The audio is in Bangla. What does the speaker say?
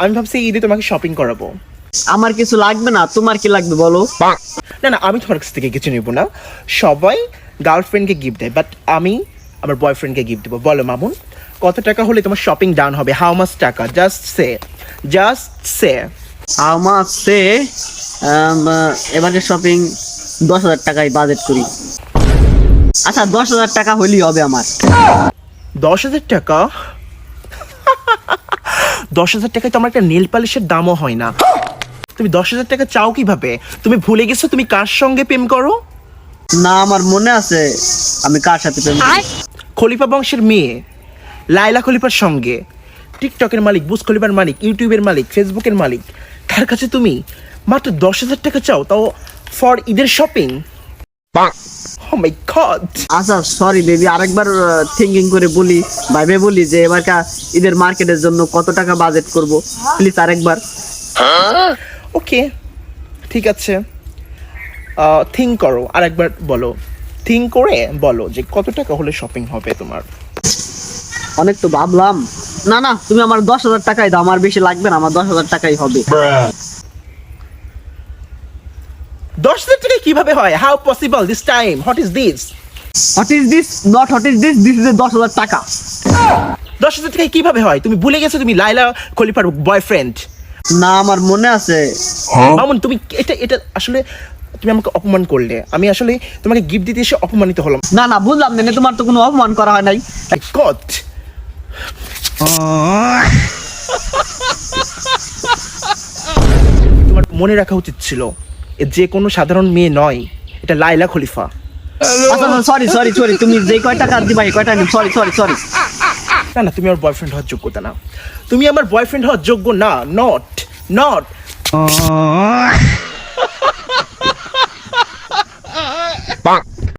আমি ভাবছি ঈদে তোমাকে শপিং করাবো। আমার কিছু লাগবে না, তোমার কি লাগবে বলো? না না, আমি তোমার কাছ থেকে কিছু নেবো না। সবাই গার্লফ্রেন্ডকে গিফট দেয়, বাট আমি আমার বয়ফ্রেন্ডকে গিফট দেবো। বলো মামুন, কত টাকা হলে তোমার শপিং ডান হবে? হাউ মাচ টাকা? জাস্ট সে, জাস্ট সে। আমার সে এবারে শপিং 10,000 টাকায় বাজেট করি। আচ্ছা 10,000 টাকা হলেই হবে আমার। 10,000 টাকা? 10,000 টাকায় তো আমার একটা নেল পালিশের দামও হয় না। তুমি 10,000 টাকা চাও কিভাবে? তুমি ভুলে গেছো তুমি কার সঙ্গে প্রেম করো? না, আমার মনে আছে আমি কার সাথে প্রেম করি। খলিফা বংশের মেয়ে লাইলা খলিফার সঙ্গে। টিকটকের মালিক, বুজ খলিফার মালিক, ইউটিউবের মালিক, ফেসবুকের মালিক, তার কাছে তুমি মাত্র 10,000 টাকা চাও, তাও ফর ঈদের শপিং। Oh my God! আচ্ছা সরি বেবি, আরেকবার থিঙ্কিং করে বলি, ভাইবে বলি যে এবারকার ঈদের মার্কেটের জন্য কত টাকা বাজেট করব, প্লিজ আরেকবার। ওকে, ঠিক আছে, থিঙ্ক করো, আরেকবার বলো। থিঙ্ক করে বলো যে কত টাকা হলে শপিং হবে তোমার। অনেক তো ভাবলাম। না না, তুমি আমার 10,000 টাকাই দাও, আমার বেশি লাগবে না, আমার 10,000 টাকাই হবে। 10,000 টাকা কিভাবে হয়? How possible this time? What is this? What is this? Not what is this, this is 10,000 টাকা। 10,000 টাকা কিভাবে হয়? তুমি ভুলে গেছো তুমি লাইলা খলিফার বয়ফ্রেন্ড। না, আমার মনে আছে। মামুন, তুমি এটা এটা আসলে তুমি আমাকে অপমান করলে। আমি আসলে তোমাকে গিফট দিতে এসে অপমানিত হলাম। না না, বুঝলাম না, তোমার তো কোনো অপমান করা হয় নাই। গড! তোমার মনে রাখা উচিত ছিল এ যে কোনো সাধারণ মেয়ে নয়, এটা লাইলা খলিফা। আচ্ছা সরি সরি সরি, তুমি যে কয় টাকা দিবা এই কয়টা নিও, সরি সরি সরি। না না, তুমি আমার বয়ফ্রেন্ড হওয়ার যোগ্যতা না। তুমি আমার বয়ফ্রেন্ড হওয়ার যোগ্য না। Not not